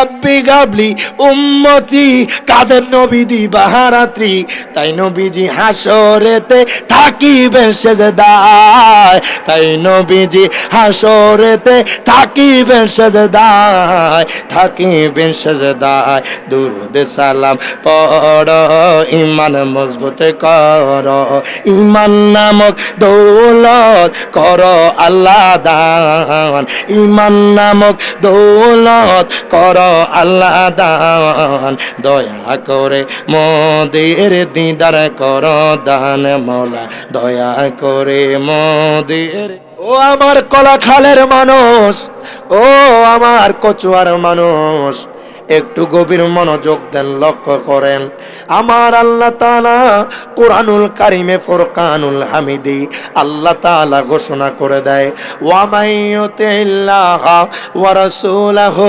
রাব্বি গাবলি উম্মতি, কাদের নবী দিবারাত্রি, তাই নবীজি হাসরেতে থাকিবেন সেজদায়, তাই নবীজি হাসরেতে থাকিবেন সেজদায়, থাকিবেন সেজদায়। দুরুদ সালাম পড়ো, ঈমান মজবুত করো, ঈমান নামক দৌলত করো আল্লাহ দান, ঈমান নামক দৌলত করো আল্লাহ দান। দয়া করে মোদের দিদার করো দান মওলা, দয়া করে মোদের। ও আমার কলাখালের মানুষ, ও আমার কচুয়ার মানুষ, একটু গভীর মনোযোগ দেন, লক্ষ্য করেন। আমার আল্লাহ তাআলা কুরআনুল কারীমে ফুরকানুল হামিদি আল্লাহ তাআলা ঘোষণা করে দেয়, ওয়া মাইয়ুতিল্লাহা ওয়া রাসূলাহু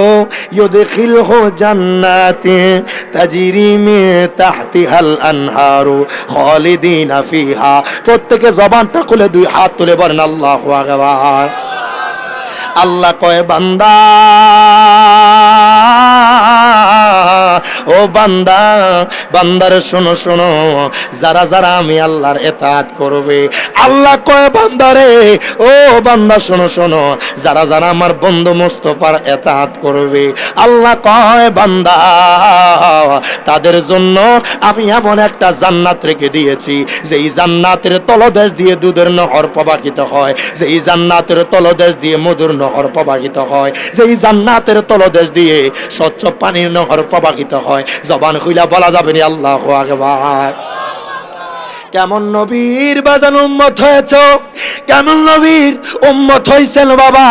ইউদখিলহু জান্নাতিন তাজরি মিন তাহতিহাল আনহারু খালিদিনা ফিহা। প্রত্যেকে জবানটা খুলে দুই হাত তুলে বলেন আল্লাহু আকবার। আল্লাহ কয়, বান্দা ও বান্দা, বান্দার শোনো শোনো, যারা যারা আমি আল্লাহর ইতাআত করবে, আল্লাহ কয় বান্দারে, ও বান্দা শোনো শোনো, যারা যারা আমার বন্ধু মুস্তাফার ইতাআত করবে, আল্লাহ কয় বান্দা তাদের জন্য আমি এমন একটা জান্নাত রেখে দিয়েছি, যেই জান্নাতের তলদেশ দিয়ে দুধের নহর প্রবাহিত হয়, যেই জান্নাতের তলদেশ দিয়ে মধুর নহর প্রবাহিত হয়, যেই জান্নাতের তলদেশ দিয়ে স্বচ্ছ পানির নহর প্রবাহিত হয়। জবান খুইলা বলা যাবে না আল্লাহু আকবার। কেমন নবীর বাজান উম্মত হয়েছ, কেমন নবীর উম্মত হইছেন বাবা,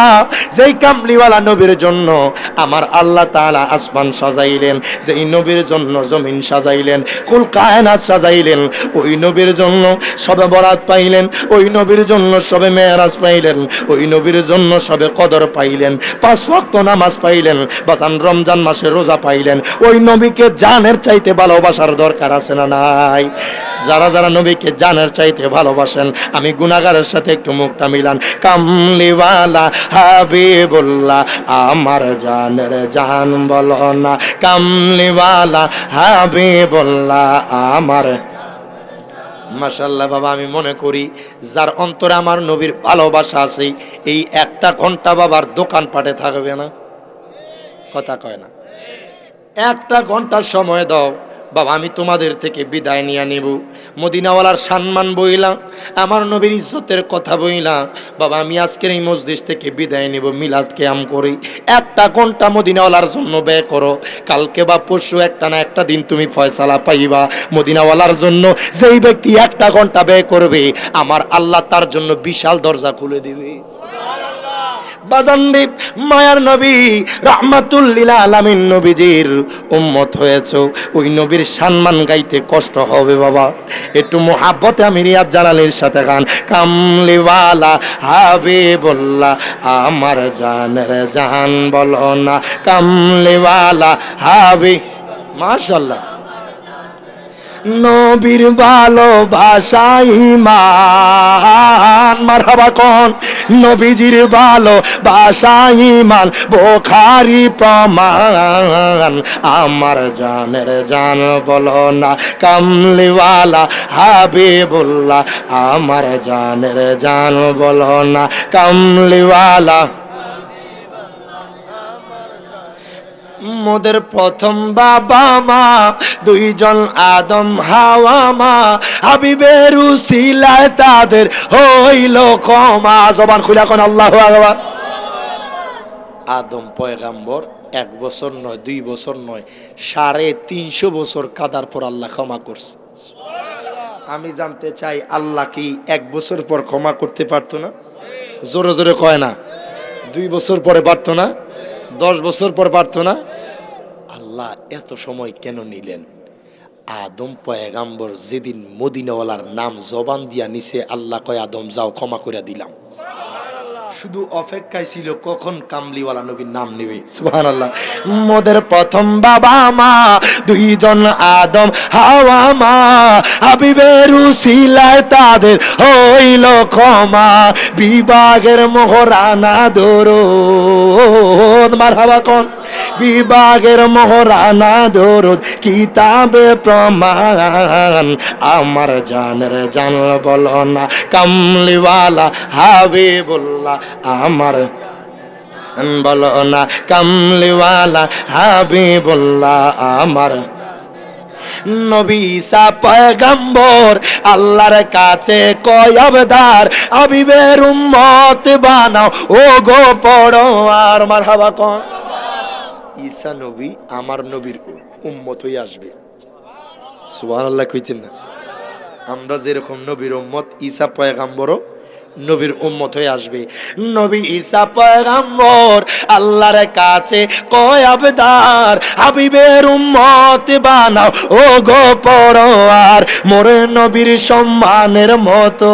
যেই কামলিওয়ালা নবীর জন্য আমার আল্লাহ তাআলা আসমান সাজাইলেন, যেই নবীর জন্য জমিন সাজাইলেন, কুল কায়নাত সাজাইলেন, ওই নবীর জন্য সবে বরাত পাইলেন, ওই নবীর জন্য সবে মেরাজ পাইলেন, ওই নবীর জন্য সবে কদর পাইলেন, 5 ওয়াক্ত নামাজ পাইলেন, বাজান রমজান মাসে রোজা পাইলেন। ওই নবীকে জানের চাইতে ভালোবাসার দরকার আছে না নাই? যারা যারা নবীকে জানার চাইতে ভালোবাসেন, আমি গুনাহগারের সাথে একটু মুখটা মিলান। কামলিওয়ালা হাবিবুল্লাহ আমার জানের জান বলো না, কামলিওয়ালা হাবিবুল্লাহ আমার। মাশাআল্লাহ বাবা, আমি মনে করি যার অন্তরে আমার নবীর ভালোবাসা আছে, এই একটা ঘন্টা বাবার দোকানপাটে থাকবে না, কথা কয় না। একটা ঘন্টার সময় দাও বাবা, আমি তোমাদের থেকে বিদায় নিয়ে নিব। মদিনাওয়ালার সম্মান বইলা, আমার নবীর ইজ্জতের কথা বইলা বাবা, আমি আজকের এই মজলিস থেকে বিদায় নিব। মিলাদ কিয়াম করি, একটা ঘন্টা মদিনাওয়ালার জন্য ব্যয় করো। কালকে বা পরশু একটা না একটা দিন তুমি ফয়সালা পাইবা। মদিনাওয়ালার জন্য যেই ব্যক্তি একটা ঘন্টা ব্যয় করবে, আমার আল্লাহ তার জন্য বিশাল দরজা খুলে দিবে। বাজানদীপ মায়ার নবী রাহমাতুল লিল আলামিন নবীজির উম্মত হয়েছে, ওই নবীর সম্মান গাইতে কষ্ট হবে বাবা। একটু মোহাব্বতে আমি রিয়াজ জালালের সাথে গান। কামলিওয়ালা হাবিবুল্লাহ আমার জানের জান বলো না, কামলিওয়ালা হাবিব। মাশাআল্লাহ, নবীর ভালোবাসা ঈমান, মারহাবা কোন, নবীজির ভালোবাসা ঈমান, বুখারী প্রমাণ। আমার জানের জান বলো না, কামলিওয়ালা হাবিবুল্লাহ আমার জানের জান বলো না, কামলিওয়ালা। মোদের প্রথম বাবা মা দুইজন আদম হাওয়া মা, হাবিবের উসিলায় তাদের হইল ক্ষমা। জবান খুলে কোন আল্লাহু আকবার। আদম পয়গাম্বর 1 বছর নয়, 2 বছর নয়, 350 বছর কাদার পর আল্লাহ ক্ষমা করছে। আমি জানতে চাই, আল্লাহ কি 1 বছর পর ক্ষমা করতে পারতো না? জোরে জোরে কয় না। 2 বছর পরে পারতো না? 10 বছর পর পারতো না? আল্লাহ এত সময় কেন নিলেন? আদম পয়গাম্বর যেদিন মদিনাওয়ালার নাম জবান দিয়া নিছে, আল্লাহ কয় আদম যাও, ক্ষমা করে দিলাম। শুধু অপেক্ষায় ছিল কখন কামলিওয়ালা নবীর নাম নেবে। সুবহানাল্লাহ। মোদের প্রথম বাবা মা দুইজন আদম হাওয়া মা, হাবিবের উসিলায় তাদের হইল ক্ষমা, বিভাগের মোহরানা দরুদ মারহাবা কোন, বিভাগের মোহরানা দরুদ কিতাবে প্রমাণ, আমার জানের জান বলো না কামলিওয়ালা হাবিবুল্লাহ, আমার বলো না কামলিওয়ালা হাবিবুল্লাহ, আমার নবী ঈসা পয়গম্বর আল্লাহর কাছে কয় আবদার, হাবিবের উম্মত বানাও ও গো পরোয়ার মারহাবা কোন। ঈসা নবী আমার নবীর উম্মত হয়ে আসবে। সুবহানাল্লাহ কইতেন না? আমরা যেরকম নবীর উম্মত, ঈসা পয়গম্বরও নবীর উম্মত হয়ে আসবে। নবী ঈসা পয়গম্বর আল্লাহর কাছে কয় আবদার, হাবিবের উম্মত বানাও ও গো পরোয়ার, মোরে নবীর সম্মানের মতো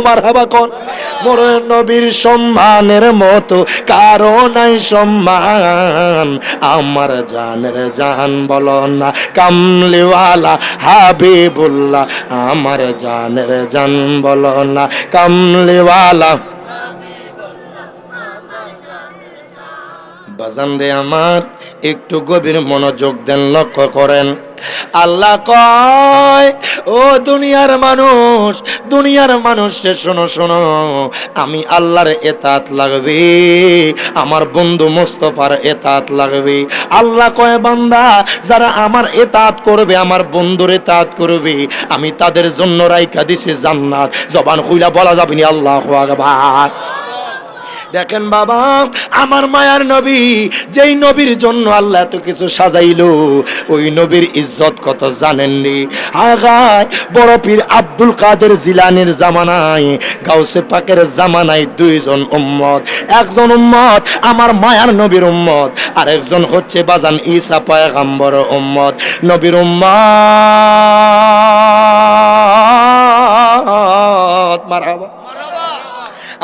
মারহাবা কোন, মোরে নবীর সম্মানের মতো কারো নাই সম্মান, আমার জানের জান বলো না কামলিওয়ালা হাবিবুল্লাহ, আমার জানের জান বলো না কামলিওয়ালা। বাজান রে আমার, একটু গভীর মনোযোগ দেন, লক্ষ্য করেন। আল্লাহ কয় ও দুনিয়ার মানুষ, দুনিয়ার মানুষ শোনো শোনো, আমি আল্লাহর এতাত লাগবে, আমার বন্ধু মুস্তাফার এতাত লাগবে। আল্লাহ কয় বান্দা যারা আমার এতাত করবে, আমার বন্ধুর এতাত করবে, আমি তাদের জন্য রাইখা দিছি জান্নাত। জবান খুইলা বলা যাবে না আল্লাহু আকবার। দেখেন বাবা, আমার মায়ার নবী, যেই নবীর জন্য আল্লাহ এত কিছু সাজাইলো, ওই নবীর ইজ্জত কত জানেননি? আগায় বড় পীর আব্দুল কাদের জিলানির জামানায়, গাউসে পাকের জামানায় দুইজন উম্মত, একজন উম্মত আমার মায়ার নবীর উম্মত, আর একজন হচ্ছে বাজান ঈসা পয়গম্বর উম্মত। নবীর উম্মত মারহাবা,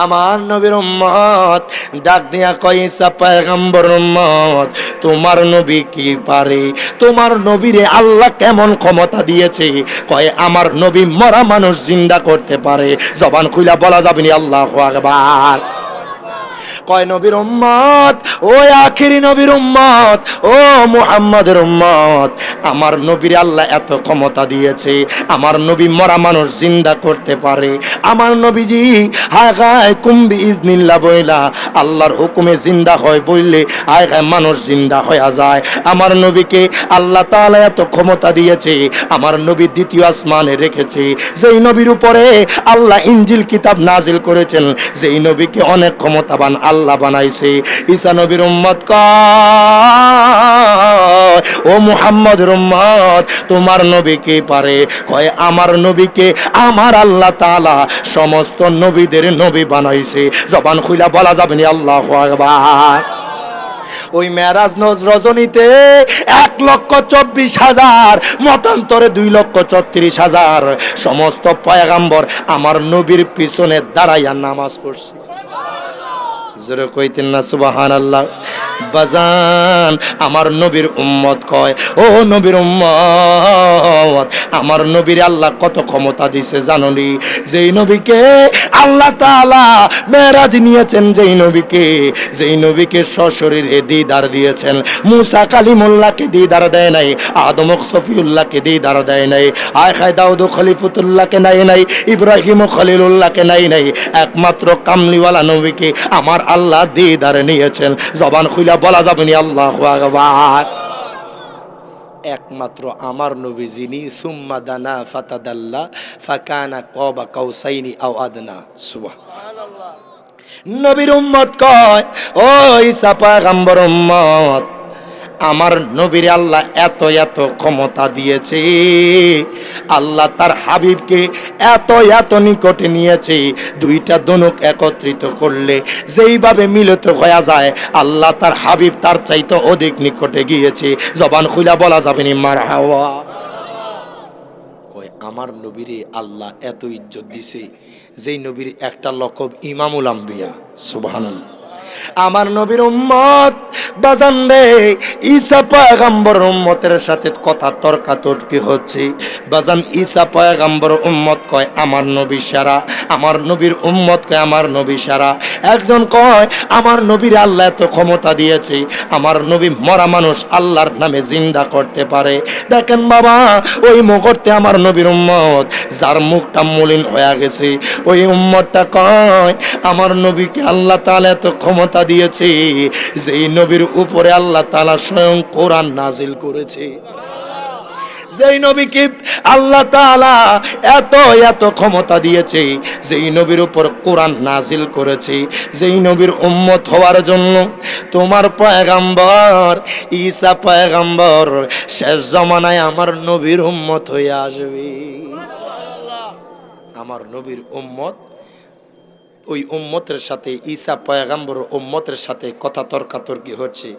আমার নবীর উম্মত ডাক দিয়া কয় ঈসা পয়গম্বর উম্মত, তোমার নবী কি পারে? তোমার নবীরে আল্লাহ কেমন ক্ষমতা দিয়েছে? কয় আমার নবী মরা মানুষ জিন্দা করতে পারে। জবান খুইলা বলা যাবে না আল্লাহু আকবার। কয় নবীর উম্মত, ও আখিরি নবীর উম্মত, ও মুহাম্মাদের উম্মত, আমার নবীর আল্লাহ এত ক্ষমতা দিয়েছে, আমার নবী মরা মানুষ জিন্দা করতে পারে। আমার নবীজি হায় হায় কুম্বি ইজনিল্লাহ বইলা আল্লাহর হুকুমে জিন্দা হয় বললে হায় হায় মানুষ জিন্দা হয়ে যায়। আমার নবীকে আল্লাহ তাআলা এত ক্ষমতা দিয়েছে, আমার নবী দ্বিতীয় আসমানে রেখেছে, যেই নবীর উপরে আল্লাহ ইনজিল কিতাব নাজিল করেছেন, যেই নবীকে অনেক ক্ষমতাবান আল্লাহ বানাইছে। ঈসা নবীর উম্মত কয় ও মুহাম্মদের উম্মত, তোমার নবী কে পারে? কয় আমার নবীকে আমার আল্লাহ তাআলা সমস্ত নবীদের নবী বানাইছে। জবান খুইলা বলা যাবে না আল্লাহু আকবার। ওই মেরাজ রজনীতে 1,24,000, মতান্তরে 2,36,000 সমস্ত পয়গম্বর আমার নবীর পিছনে দাঁড়াইয়া নামাজ পড়ছে। জোরে কইতেন না সুবহানাল্লাহ। বাজান আমার নবীর উম্মত কয় ও নবীর উম্মত, আমার নবীর আল্লাহ কত ক্ষমতা দিয়েছে জানোনি? যেই নবীকে আল্লাহ তাআলা মেরাজ নিয়েছেন, যেই নবীকে সশরীরে দিদার দিয়েছেন, মুসা কালিমুল্লাহকে দিদার দেয় নাই, আদম সফিউল্লাহকে দিদার দেয় নাই, আয় খায় দাউদ খলিফতুল্লাহকে নাই নাই, ইব্রাহিম খলিলুল্লাহকে নাই নাই, একমাত্র কামলিওয়ালা নবীকে আমার আল্লাহ দিদার নিয়েছেন। জবান খুইলা বলা যাবে না আল্লাহু আকবার। একমাত্র আমার নবী যিনি সুম্মা দানা ফাতাদাল্লা ফাকানা কাবা কাউসাইনি আও আদনা। সুবহানাল্লাহ। নবীর উম্মত কয় ও ঈসা পয়গম্বর উম্মত, আমার নবীর আল্লাহ এত এত ক্ষমতা দিয়েছে, আল্লাহ তার হাবিবকে এত এত নিকটে নিয়েছে, দুইটা দনুক একত্রিত করলে যেইভাবে মিলিত হয়ে যায়, আল্লাহ তার হাবিব তার চাইতে অধিক নিকটে গিয়েছে। জবান খুইলা বলা যাবে না মারহাবা। কয় আমার নবীরে আল্লাহ এত ইজ্জত দিছে, যেই নবীর একটা লকব ইমামুল আম্বিয়া। সুবহানাল্লাহ। আমার নবীর উম্মত বাজান রে, ঈসা পয়গম্বর উম্মতের সাথে কথা তর্কাতর্কি হচ্ছে। বাজান ঈসা পয়গম্বর উম্মত কয় আমার নবী সারা, আমার নবীর উম্মত কয় আমার নবী সারা। একজন কয় আমার নবীর আল্লাহ এত ক্ষমতা দিয়েছে, আমার নবী মরা মানুষ আল্লাহর নামে জিন্দা করতে পারে। দেখেন বাবা, ওই মুহূর্তে আমার নবীর উম্মত যার মুখটা মলিন হয়ে গেছে, ওই উম্মতটা কয় আমার নবীকে আল্লাহ তাআলা এত ক্ষমতা দিয়েছে, যেই নবীর উপরে আল্লাহ তাআলা স্বয়ং কোরআন নাজিল করেছে। যেই নবীকে আল্লাহ তাআলা এত এত ক্ষমতা দিয়েছে, যেই নবীর উপর কোরআন নাজিল করেছে, যেই নবীর উম্মত হওয়ার জন্য তোমার পয়গম্বর ঈসা পয়গম্বর শেষ জামানায় আমার নবীর উম্মত হয়ে আসবে। আমার নবীর উম্মত, ওই উম্মতের সাথে ঈসা পয়গম্বর উম্মতের সাথে কথা তর্কাতর্কি হচ্ছে।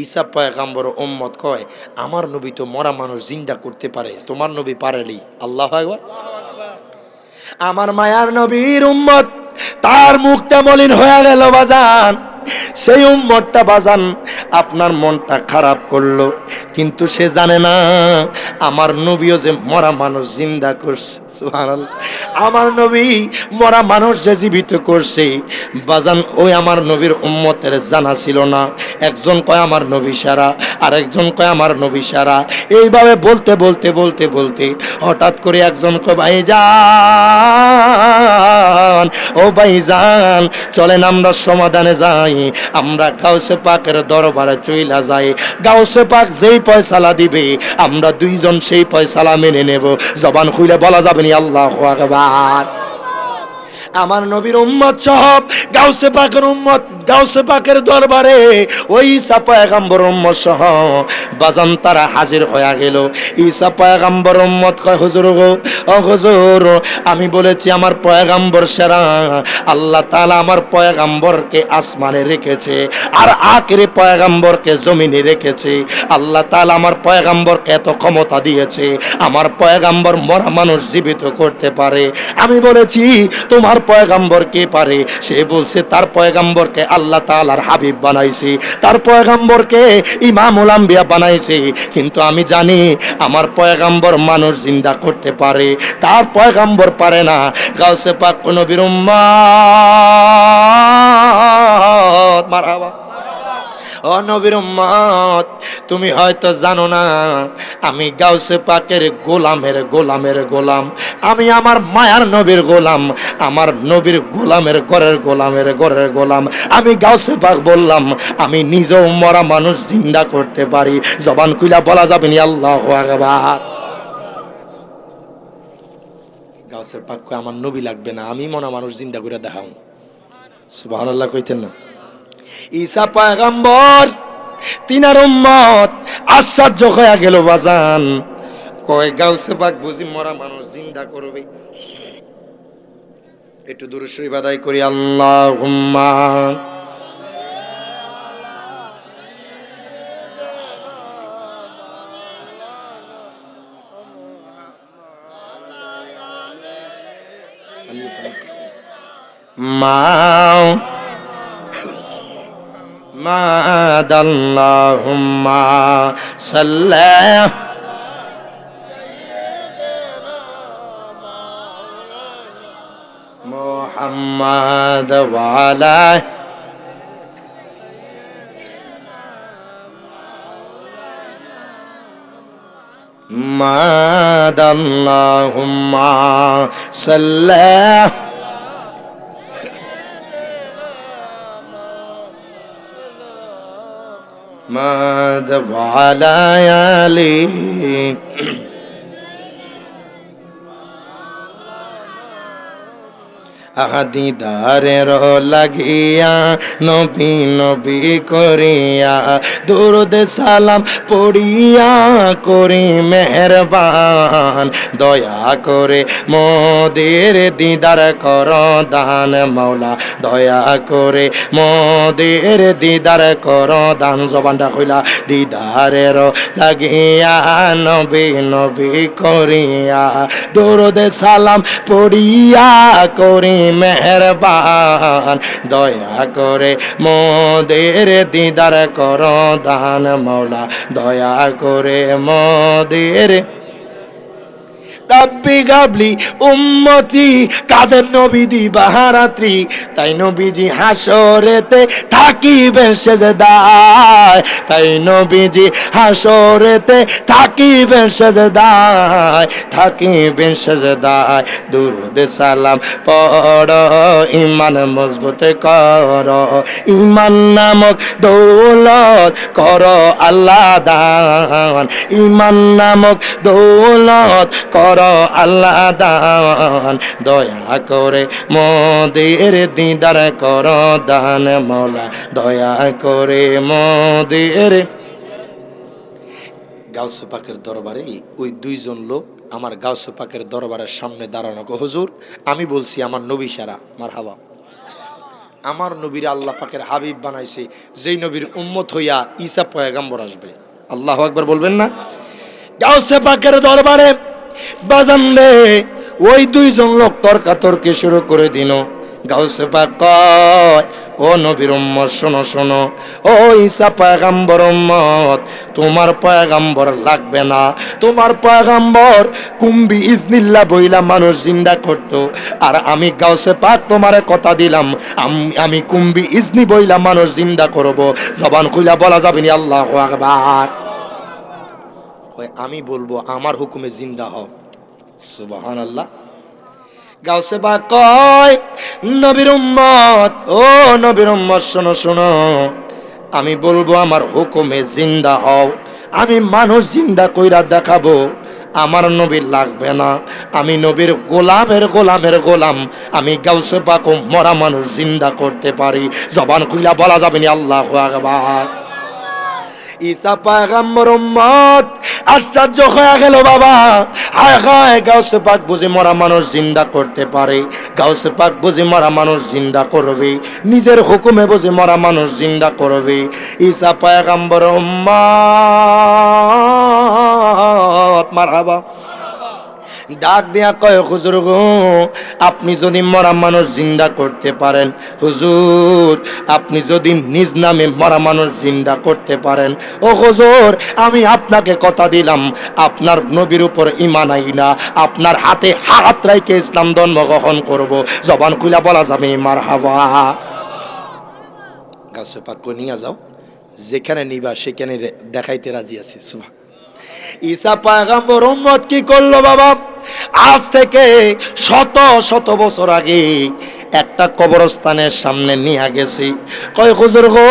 ঈসা পয়গম্বর উম্মত কয় আমার নবী তো মরা মানুষ জিন্দা করতে পারে, তোমার নবী পারেনি। আল্লাহু আকবার। আমার মায়ার নবীর উম্মত তার মুখটা মলিন হয়ে গেল বাজান। সেই উম্মতটা বাজান আপনার মনটা খারাপ করলো, কিন্তু সে জানে না আমার নবীও যে মরা মানুষ জিন্দা করছে। সুবহানাল্লাহ। আমার নবী মরা মানুষ যে জীবিত করছে বাজান, ওই আমার নবীর উম্মতের জানা ছিল না। একজন কয় আমার নবী সারা, আর একজন কয় আমার নবী সারা। এইভাবে বলতে বলতে বলতে বলতে হঠাৎ করে একজন কয় ভাইজান, ও ভাইজান চলেন আমরা সমাধানে যাই, আমরা গাউসে পাকের দরবারে চইলা যাই। গাউসে পাক যেই ফয়সালা দিবে আমরা দুইজন সেই ফয়সালা মেনে নেব। জবান খুলে বলা যাবে না আল্লাহু আকবার। আমার নবীর উম্মত সহ গাউসে পাকের উম্মত গাউসে পাকের দরবারে ওই ঈসা পয়গম্বর উম্মত সহ বাজান তারা হাজির হয়ে গেল। ঈসা পয়গম্বর উম্মত কয় হুজুর গো, ও হুজুর আমি বলেছি আমার পয়গম্বর সেরা, আল্লাহ তাআলা আমার পয়গম্বরকে আসমানে রেখেছে আর আখিরি পয়গম্বরকে জমিনে রেখেছে। আল্লাহ তাআলা আমার পয়গম্বরকে এত ক্ষমতা দিয়েছে, আমার পয়গম্বর মরা মানুষ জীবিত করতে পারে। আমি বলেছি তোমার পয়গম্বর কে পারে? সে বলছে তার পয়গম্বরকে আল্লাহ তাআলার হাবিব বানাইছে, তার পয়গম্বরকে ইমামুল আম্বিয়া বানাইছে। কিন্তু আমি জানি আমার পয়গম্বর মানুষ জিন্দা করতে পারে, তার পয়গম্বর পারে না। গাউসে পাক নবীর উম্মত মারহাবা। ও নবীর উম্মত, তুমি হয়তো জানো না আমি গাউসে পাকের গোলামের গোলামের গোলাম, আমি আমার মায়ার নবীর গোলাম, আমার নবীর গোলামের ঘরের গোলামের ঘরের গোলাম। আমি গাউসে পাক বললাম আমি নিজেও মরা মানুষ জিন্দা করতে পারি। জবান খুলে বলা যাবে না আল্লাহু আকবার। গাউসে পাক কয় আমার নবী লাগবে না, আমি মরা মানুষ জিন্দা করে দেখাও। সুবহানাল্লাহ কইতেন না? ঈসা পয়গম্বর তিনার উম্মত আশ্চর্য হয়ে গেল বাজান। কয় গাউসে পাক বুঝি মরা মানুষ জিন্দা করবে? একটু দুরূদ শরীফ আদায় করি। আল্লাহুম্মা মাদাল্লাহুম্মা সাল্লাল্লাহু মুহাম্মাদ ওয়া আলা মাদাল্লাহুম্মা সাল্লাল্লাহু মাদ ওয়া আলা আলিহি। দিদারের লাগিয়া নবী নবী করিয়া দুরুদ সালাম পড়িয়া করি মেহেরবান দয়া করে মোদের দিদার কর দান মাওলা দয়া করে মোদের দিদার কর দান জবানটা কইলা দিদারের লাগিয়া নবী নবী করিয়া দুরুদ সালাম পড়িয়া করি মেহেরবান দয়া করে মোদের দিদার কর দান মাওলা দয়া করে মোদের রাব্বি গাবলি উম্মতি কাদের নবী দিবারাত্রি তাই নবীজি হাসরেতে থাকিবেন সেজদায় তাই নবীজি হাসরেতে থাকিবেন সেজদায় দুরুদ সালাম পড় ঈমান মজবুত কর ঈমান নামক দৌলত কর আল্লাহ দান ঈমান নামক দৌলত কর আল্লাহ দান দয়া করে মোদের দিদার কর দান মাওলা দয়া করে মোদের গাউসে পাকের দরবারে ওই দুইজন লোক আমার গাউসে পাকের দরবারের সামনে দাঁড়ানো গো হুজুর আমি বলছি আমার নবী সারা মারহাবা আমার নবীর আল্লাহ পাকের হাবিব বানাইছে যেই নবীর উম্মত হইয়া ঈসা পয়গম্বর আসবে আল্লাহু আকবার বলবেন না গাউসে পাকের দরবারে বাজান রে ওই দুইজন লোক তর্কাতর্কি শুরু করে দিল গাউসে পাক কয় ও নবীর উম্মত শোনো শোনো ও ঈসা পয়গম্বর উম্মত তোমার পয়গম্বর লাগবে না তোমার পয়গম্বর কুম্বি ইজনিল্লাহ বইলা মানুষ জিন্দা করত আর আমি গাউসে পাক তোমারে কথা দিলাম আমি কুম্বি ইজনি বইলা মানুষ জিন্দা করব জবান খুইলা বলা যাবে না আল্লাহু আকবার আমি বলবো আমার হুকুমে জিন্দা হও সুবহানাল্লাহ গাউসে পাক কয় নবীর উম্মত ও নবীর উম্মত শোনো শোনো আমি বলবো আমার হুকুমে জিন্দা হও আমি মানুষ জিন্দা কইরা দেখাবো আমার নবীর লাগবে না আমি নবীর গোলামের গোলাম আমি গাউসে পাক মরা মানুষ জিন্দা করতে পারি জবান খুইলা বলা যাবে না আল্লাহু আকবার ঈসা পয়গম্বর উম্মত আশ্চর্য হয়ে গেল বাবা হায় হায় গাউসে পাক বুঝি মরা মানুষ জিন্দা করতে পারে গাউসে পাক বুঝি মরা মানুষ জিন্দা করবে নিজের হুকুমে বুঝি মরা মানুষ জিন্দা করবে ঈসা পয়গম্বর উম্মত মারহাবা ডাক দিয়া কয় হুজুর গো আপনি যদি মরা মানুষ জিন্দা করতে পারেন হুজুর আপনি যদি নিজ নামে মরা মানুষ জিন্দা করতে পারেন ও হুজুর আমি আপনাকে কথা দিলাম আপনার নবীর উপর ঈমান আইনা আপনার হাতে হাত রাইকে ইসলাম ধর্ম গ্রহণ করব জবান খুলে বলা যাবে মারহাবা গাছে পাক নিয়ে যাও যেখানে নিবা সেখানে দেখাইতে রাজি আছি সুবহান ঈসা পয়গম্বর উম্মত কি করলো বাবা আজ থেকে শত শত বছর আগে একটা কবরস্থানের সামনে নিয়ে গেছি কয় হুজুর গো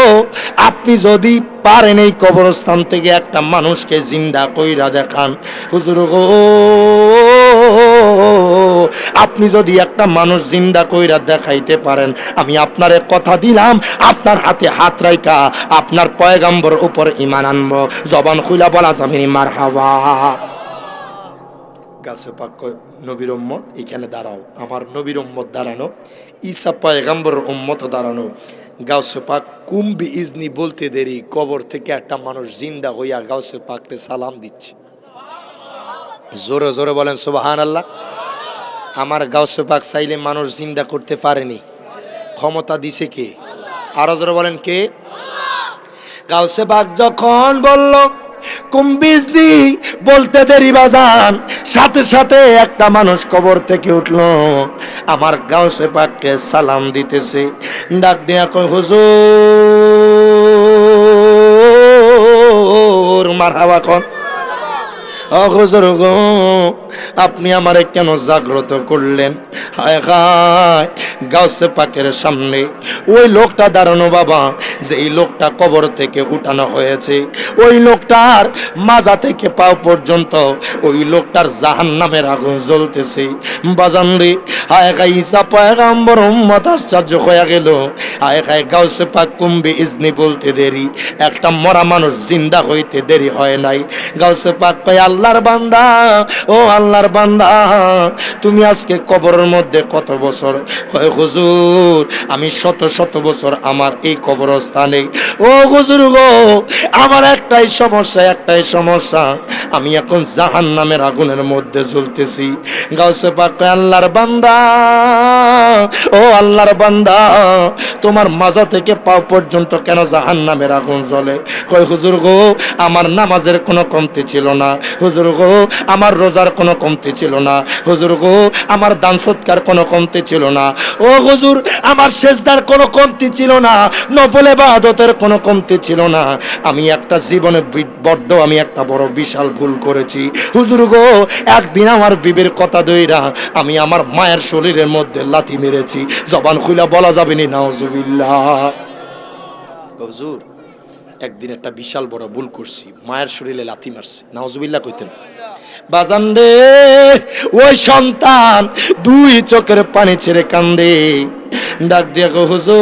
আপনি যদি পারেন এই কবরস্থান থেকে একটা মানুষকে জিন্দা কইরা দেখান হুজুর গো আপনি যদি একটা মানুষ জিন্দা কইরা দেখাইতে পারেন আমি আপনারে কথা দিলাম আপনার হাতে হাত রাইকা আপনার পয়গম্বর উপর ঈমান আনবো জবান খুইলা বলা যাবে মারহাবা গাছে পাক নবীর উম্মত এখানে দাঁড়াও আমার নবীর উম্মত দাঁড়ানো ঈসা পয়গম্বর উম্মত দাঁড়ানো গাউসে পাক কুম্বি ইজনি বলতে দেরি কবর থেকে একটা মানুষ জিন্দা হইয়া গাউসে পাককে সালাম দিচ্ছে জোরে জোরে বলেন সুবহানাল্লাহ আমার গাউসে পাক চাইলে মানুষ জিন্দা করতে পারেনি ক্ষমতা দিছে কে আরো জোরে বলেন কে গাউসে পাক যখন বলল কুম্বিজনি বলতে দেরি বাজান সাথে সাথে একটা মানুষ কবর থেকে উঠলো আমার গাউসে পাককে সালাম দিতেছে ডাক দিয়া কই হুজুর মারহাবা কোন ও হুজুর গো আপনি আমারে কেন জাগ্রত করলেন? হায় হায়, গাউসে পাকের সামনে ওই লোকটা দাঁড়ানো বাবা, যে এই লোকটা কবর থেকে উঠানো হয়েছে, ওই লোকটার মাজা থেকে পাও পর্যন্ত ওই লোকটার জাহান্নামের আগুন জ্বলতেছে। বাজান রে, হায় হায়, ঈসা পয়গম্বর উম্মত আশ্চর্য হয়ে গেল। হায় হায়, গাউসে পাক কুম্বে ইজনি বলতে দেরি, একটা মরা মানুষ জিন্দা হইতে দেরি হয় নাই। গাউসে পাক কয়, আল্লাহর বান্দা, ও আল্লাহর বান্দা, তুমি আজকে কবরের মধ্যে কত বছর? কয় হুজুর, আমি শত শত বছর আমার এই কবরস্থানে। ও হুজুর গো, আমার একটাই সমস্যা, আমি এখন জাহান্নামের আগুনের মধ্যে জ্বলতেছি। গাউসে পাক কয়, আল্লাহর বান্দা, ও আল্লাহর বান্দা, তোমার মাজা থেকে পা পর্যন্ত কেন জাহান্নামের আগুন জ্বলে? কয় হুজুর গো, আমার নামাজের কোনো কমতি ছিল না। হুজুর গো, আমার রোজার কোনো কমতি ছিল না। হুজুর গো, আমার দান সৎকার কোনো কমতি ছিল না। ও হুজুর, আমার সেজদার কোনো কমতি ছিল না, নফল ইবাদতের কোনো কমতি ছিল না। আমি একটা জীবনে আমি একটা বড় বিশাল ভুল করেছি। হুজুর গো, একদিন আমার বিবির কথা দইরা আমি আমার মায়ের শরীরের মধ্যে লাথি মেরেছি। জবান খুলে বলা যাবে না নাউজুবিল্লাহ। হুজুর, একদিন একটা বিশাল বড় ভুল করছি, মায়ের শরীরে লাথি মারছি। নাউজুবিল্লাহ কইতেন। বাজান রে, ওই সন্তান দুই চোখের পানি ছেড়ে কান্দে, ডাক দিয়ে গো, হুজুর,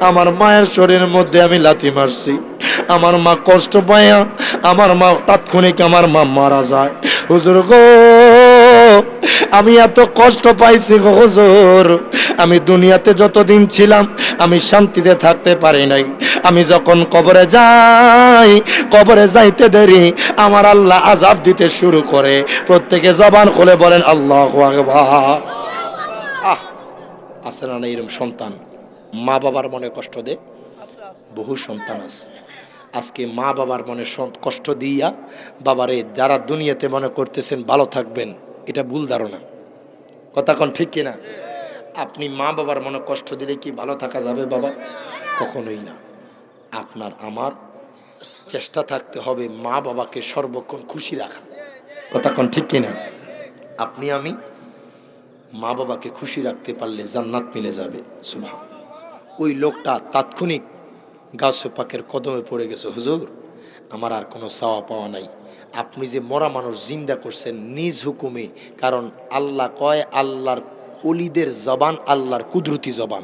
আমার মায়ের শরীরের মধ্যে আমি লাথি মারছি, আমার মা কষ্ট পায়া, আমার মা তাৎক্ষণিক আমার মা মারা যায়। হুজুর গো, আমি এত কষ্ট পাইছি গো হুজুর, আমি দুনিয়াতে যতদিন ছিলাম আমি শান্তিতে থাকতে পারি নাই। আমি যখন কবরে যাই, কবরে যাইতে দেরি আমার আল্লাহ আযাব দিতে শুরু করে। প্রত্যেকে জবান খুলে বলেন আল্লাহু আকবার। আছে না এরকম সন্তান, মা বাবার মনে কষ্ট দেয়? বহু সন্তান আছে। আজকে মা বাবার মনে কষ্ট দিয়া বাবারে যারা দুনিয়াতে মনে করতেছেন ভালো থাকবেন, এটা ভুল ধারণা। কথা কোন ঠিক কিনা? আপনি মা বাবার মনে কষ্ট দিলে কি ভালো থাকা যাবে বাবা? কখনোই না। আপনার আমার চেষ্টা থাকতে হবে মা বাবাকে সর্বক্ষণ খুশি রাখা। কথা কোন ঠিক কিনা? আপনি আমি মা বাবাকে খুশি রাখতে পারলে জান্নাত মিলে যাবে। সুবহান। ওই লোকটা তাৎক্ষণিক গাউসে পাকের কদমে পড়ে গেছে, হুজুর, আমার আর কোনো চাওয়া পাওয়া নাই। আপনি যে মরা মানুষ জিন্দা করছেন নিজ হুকুমে, কারণ আল্লাহ কয় আল্লাহর ওলিদের জবান আল্লাহর কুদরতি জবান।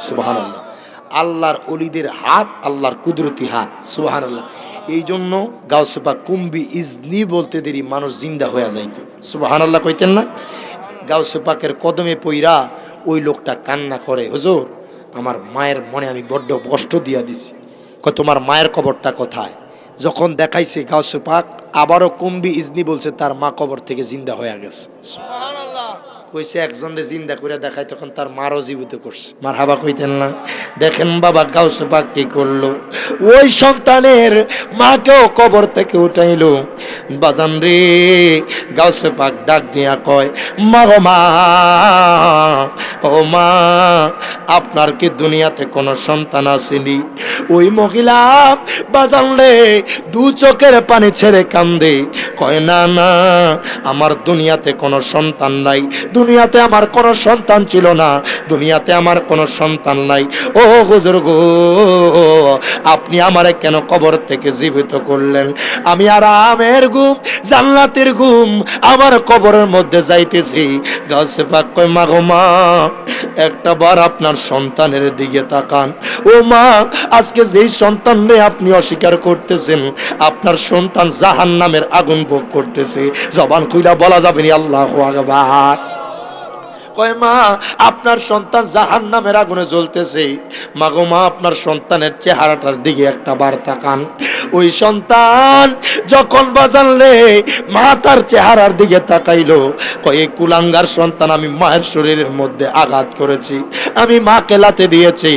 সুবহানাল্লাহ। আল্লাহর ওলিদের হাত আল্লাহর কুদরতি হাত। সুবহানাল্লাহ। এই জন্য গাউসে পাক কুম্বি ইজনি বলতে দেরি মানুষ জিন্দা হয়ে যাইত। সুবহানাল্লাহ কইতেন না? গাউসে পাকের কদমে পইরা ওই লোকটা কান্না করে, হুজুর, আমার মায়ের মনে আমি বড্ড কষ্ট দিয়া দিছি। কয়, তোমার মায়ের কবরটা কোথায়? যখন দেখাইছে গাউসে পাক আবারও কুম্বি ইজনি বলছে তার মা কবর থেকে জিন্দা হয়ে গেছে। সুবহানাল্লাহ। কইছে একজনের জিন্দা করে দেখায়, তখন তার মারও জীবিত করছে। মারহাবা কইতেন না? দেখেন বাবা গাউসে পাক কি করলো, ওই সন্তানের মাকেও কবর থেকে উঠাইলো। বাজান রে, গাউসে পাক ডাক দিয়া কয়, মা গো মা, ও মা, আপনার কি দুনিয়াতে কোনো সন্তান আসেনি? ওই মহিলা বাজান রে দু চোখের পানি ছেড়ে কান্দে, কয় না না, আমার দুনিয়াতে কোনো সন্তান নাই, দুনিয়াতে আমার কোনো সন্তান ছিল না, দুনিয়াতে আমার কোনো সন্তান নাই। ও হুজুর গো, আপনি আমারে কেন কবর থেকে জীবিত করলেন? আমি আরামের ঘুম, জান্নাতের ঘুম আমার কবরের মধ্যে যাইতেছি। গাউসে পাক কয়, মা গো মা, একটা বার আপনার সন্তানের দিকে তাকান। ও মা, আজকে যেই সন্তানরে আপনি অস্বীকার করতেছেন, আপনার সন্তান জাহান্নামের আগুন ভোগ করতেছে। জবান খুইলা বলা যাবে না আল্লাহু আকবার। কয়, মা, আপনার সন্তান জাহান্নামের আগুনে জ্বলতেছে। মা গো মা, আপনার সন্তানের চেহারাটার দিকে একটা বার তাকান। ওই সন্তান যখন বাজানলে মা তার চেহারার দিকে তাকাইলো, কয়, কুলাঙ্গার সন্তান, আমি মায়ের শরীরের মধ্যে আঘাত করেছি, আমি মাকে লাথি দিয়েছি,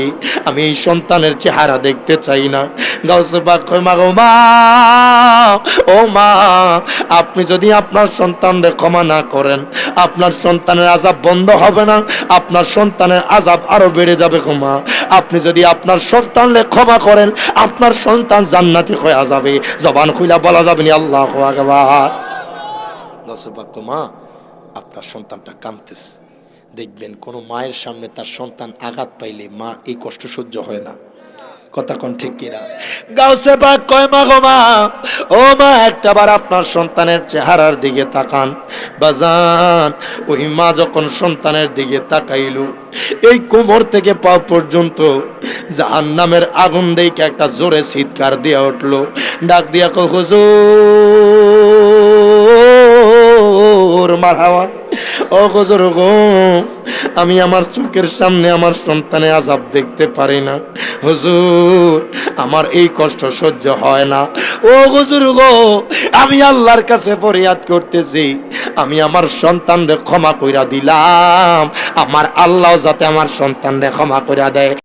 আমি এই সন্তানের চেহারা দেখতে চাই না। গাউসে পাক কয়, মা গো মা, ও মা, আপনি যদি আপনার সন্তানদের ক্ষমা না করেন, আপনার সন্তানের আযাব বন্ধ হবে না, আপনার সন্তানের আযাব আরো বেড়ে যাবে। ক্ষমা, আপনি যদি আপনার সন্তানকে ক্ষমা করেন, আপনার সন্তান জান্নাতি হয়ে যাবে, জবান খুইলা বলা যাবে না আল্লাহু আকবার। নসবাক্য মা আপনার সন্তানটা কাঁদতেছে, দেখবেন কোন মায়ের সামনে তার সন্তান আঘাত পাইলে মা এই কষ্ট সহ্য হয় না। কথা কোন ঠিক কিনা? গাউসে পাক কয় মা গো মা, ও মা একটাবার আপনার সন্তানের চেহারার দিকে তাকান। বাজান ওই মা যখন সন্তানের দিকে তাকাইলো, এই কোমর থেকে পা পর্যন্ত জাহান্নামের আগুন দেখে একটা জোরে চিৎকার দিয়া উঠলো, ডাক দিয়া কয় হুজুর মারহাবা, ও হুজুর গো, আমি আমার চোখের সামনে আমার সন্তানের আযাব দেখতে পারি না হুজুর, আমার এই কষ্ট সহ্য হয় না। ও হুজুর গো, আমি আল্লাহর কাছে ফরিয়াদ করতেছি, আমি আমার সন্তানকে ক্ষমা কইরা দিলাম, আমার আল্লাহ যাতে আমার সন্তানকে ক্ষমা কইরা দেয়।